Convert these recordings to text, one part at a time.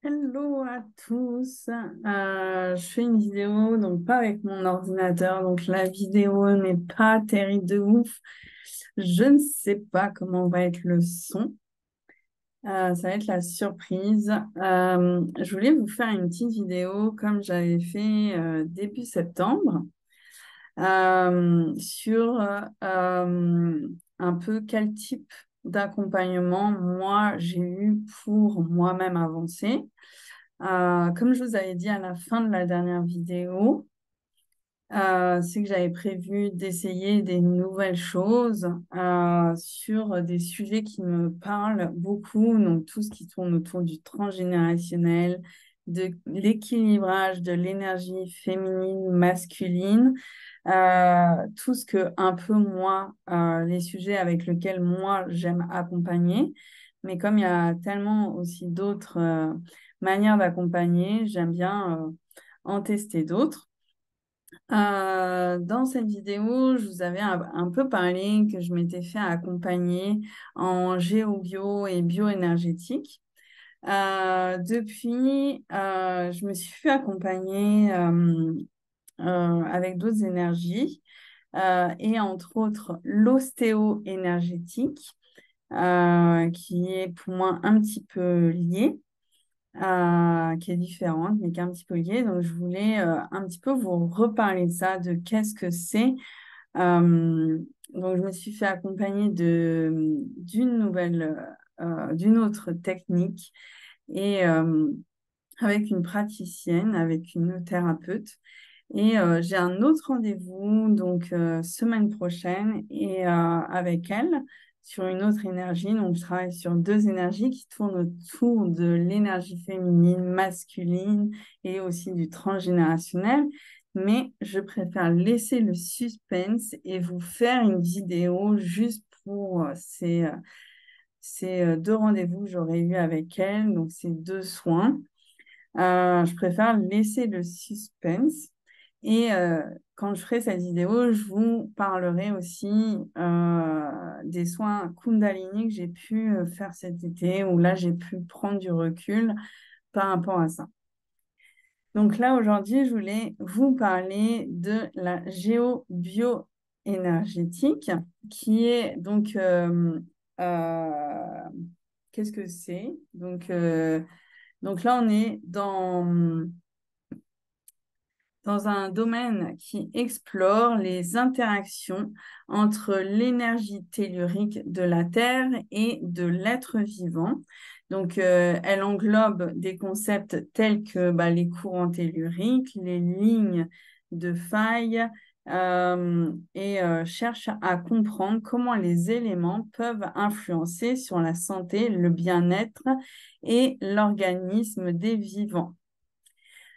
Hello à tous. Je fais une vidéo, donc pas avec mon ordinateur, donc la vidéo n'est pas terrible de ouf. Je ne sais pas comment va être le son. Ça va être la surprise. Je voulais vous faire une petite vidéo comme j'avais fait début septembre sur un peu quel type d'accompagnement moi j'ai eu pour moi-même avancer. Comme je vous avais dit à la fin de la dernière vidéo, c'est que j'avais prévu d'essayer des nouvelles choses sur des sujets qui me parlent beaucoup, donc tout ce qui tourne autour du transgénérationnel, de l'équilibrage de l'énergie féminine, masculine, tout ce que un peu moi, les sujets avec lesquels moi j'aime accompagner. Mais comme il y a tellement aussi d'autres manières d'accompagner, j'aime bien en tester d'autres. Dans cette vidéo, je vous avais un peu parlé que je m'étais fait accompagner en géobio et bioénergétique. Depuis, je me suis fait accompagner avec d'autres énergies et entre autres l'ostéo-énergétique qui est pour moi un petit peu liée qui est différente, mais qui est un petit peu liée. Donc, je voulais un petit peu vous reparler de ça, de qu'est-ce que c'est. Euh, donc, je me suis fait accompagner d'une autre technique et avec une praticienne, avec une thérapeute. Et j'ai un autre rendez-vous, donc semaine prochaine, et avec elle sur une autre énergie. Donc, je travaille sur deux énergies qui tournent autour de l'énergie féminine, masculine et aussi du transgénérationnel. Mais je préfère laisser le suspense et vous faire une vidéo juste pour ces deux rendez-vous que j'aurai eu avec elle, donc ces deux soins. Je préfère laisser le suspense. Et quand je ferai cette vidéo, je vous parlerai aussi des soins Kundalini que j'ai pu faire cet été, où là, j'ai pu prendre du recul par rapport à ça. Donc là, aujourd'hui, je voulais vous parler de la géobioénergétique, qui est donc, qu'est-ce que c'est? Donc là, on est dans un domaine qui explore les interactions entre l'énergie tellurique de la Terre et de l'être vivant. Donc, elle englobe des concepts tels que les courants telluriques, les lignes de faille, et cherche à comprendre comment les éléments peuvent influencer sur la santé, le bien-être et l'organisme des vivants.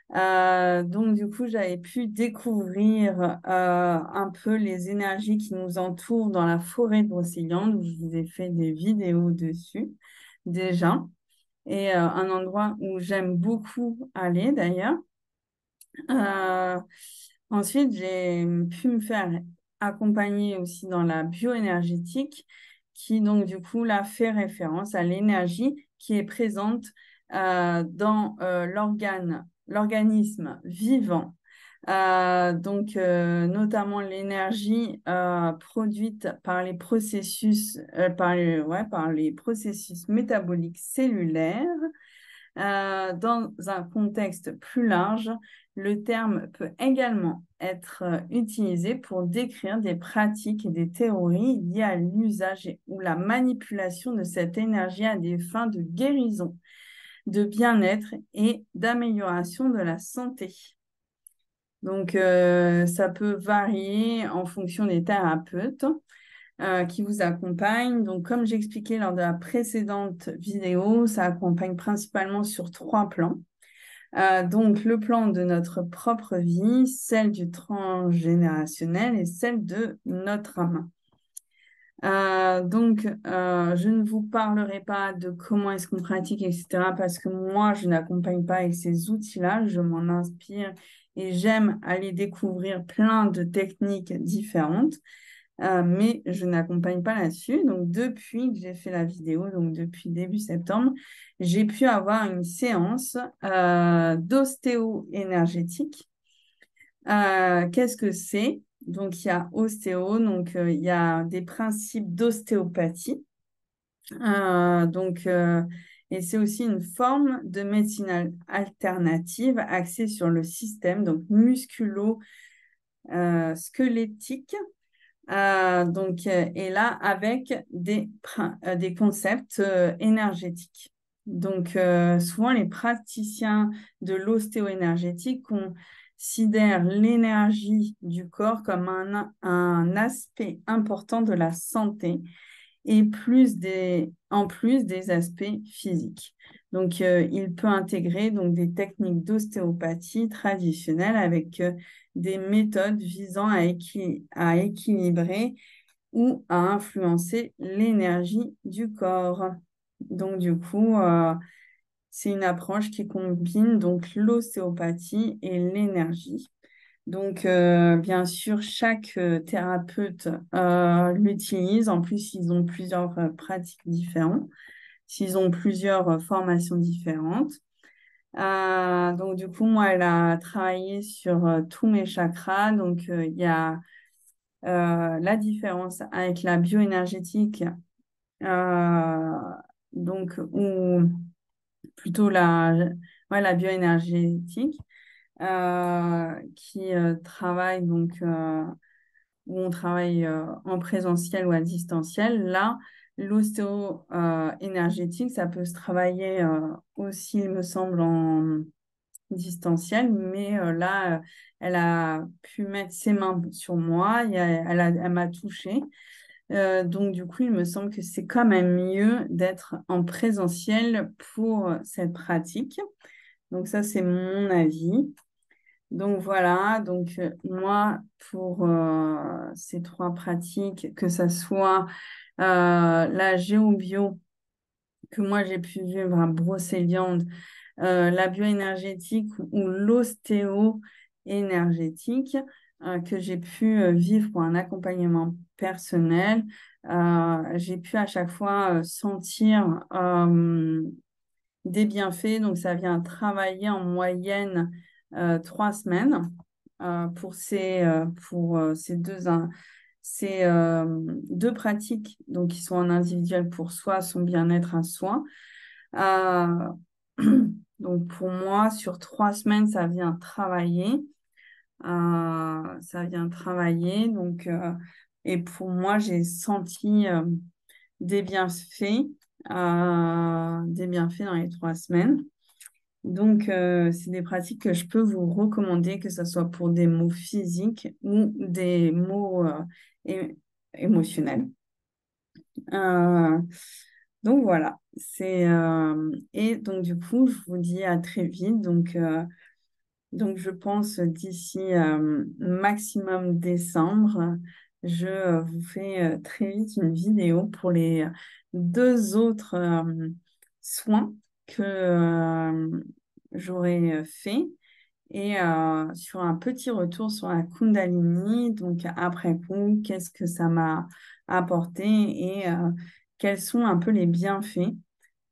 Donc, du coup, j'avais pu découvrir un peu les énergies qui nous entourent dans la forêt de Brocéliande, où je vous ai fait des vidéos dessus déjà, et un endroit où j'aime beaucoup aller d'ailleurs. Euh, Ensuite, j'ai pu me faire accompagner aussi dans la bioénergétique, qui donc du coup là fait référence à l'énergie qui est présente dans l'organisme vivant. Notamment l'énergie produite par les processus, par les processus métaboliques cellulaires. Dans un contexte plus large, le terme peut également être utilisé pour décrire des pratiques et des théories liées à l'usage ou la manipulation de cette énergie à des fins de guérison, de bien-être et d'amélioration de la santé. Donc, ça peut varier en fonction des thérapeutes qui vous accompagnent. Donc, comme j'expliquais lors de la précédente vidéo, ça accompagne principalement sur trois plans. Donc, le plan de notre propre vie, celle du transgénérationnel et celle de notre âme. Je ne vous parlerai pas de comment est-ce qu'on pratique, etc., parce que moi, je n'accompagne pas avec ces outils-là, je m'en inspire et j'aime aller découvrir plein de techniques différentes. mais je n'accompagne pas là-dessus. Donc, depuis que j'ai fait la vidéo, donc depuis début septembre, j'ai pu avoir une séance d'ostéo-énergétique. Qu'est-ce que c'est? Donc, il y a ostéo, donc il y a des principes d'ostéopathie. Donc, et c'est aussi une forme de médecine alternative axée sur le système donc musculo-squelettique. Et là, avec des concepts énergétiques. Donc, souvent, les praticiens de l'ostéo-énergétique considèrent l'énergie du corps comme un aspect important de la santé et en plus des aspects physiques. Donc, il peut intégrer donc, des techniques d'ostéopathie traditionnelles avec des méthodes visant à équilibrer ou à influencer l'énergie du corps. Donc, du coup, c'est une approche qui combine donc l'ostéopathie et l'énergie. Donc, bien sûr, chaque thérapeute l'utilise. En plus, ils ont plusieurs pratiques différentes. S'ils ont plusieurs formations différentes. Donc, du coup, moi, elle a travaillé sur tous mes chakras. Donc, il y a la différence avec la bioénergétique, euh, donc, ou plutôt la bioénergétique, qui travaille donc où on travaille en présentiel ou à distanciel. Là, l'ostéo-énergétique, ça peut se travailler aussi, il me semble, en distanciel, mais là, elle a pu mettre ses mains sur moi, elle m'a touchée. Donc, du coup, il me semble que c'est quand même mieux d'être en présentiel pour cette pratique. Donc, ça, c'est mon avis. Donc voilà, donc moi pour ces trois pratiques, que ce soit la géobio que moi j'ai pu vivre à Brocéliande, la bioénergétique ou l'ostéo-énergétique que j'ai pu vivre pour un accompagnement personnel, j'ai pu à chaque fois sentir des bienfaits. Donc, ça vient travailler en moyenne 3 semaines pour ces deux pratiques donc, qui sont en individuel pour soi, son bien-être à soi. Euh, donc, pour moi, sur 3 semaines, ça vient travailler. Ça vient travailler. Donc, et pour moi, j'ai senti des bienfaits, des bienfaits dans les 3 semaines. Donc, c'est des pratiques que je peux vous recommander, que ce soit pour des maux physiques ou des maux émotionnels. Euh, donc, voilà. Et donc, du coup, je vous dis à très vite. Donc, je pense d'ici maximum décembre, je vous fais très vite une vidéo pour les deux autres soins que j'aurais fait et sur un petit retour sur la Kundalini. Donc, après coup, qu'est-ce que ça m'a apporté et quels sont un peu les bienfaits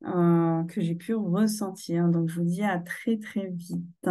que j'ai pu ressentir. Donc, je vous dis à très, très vite.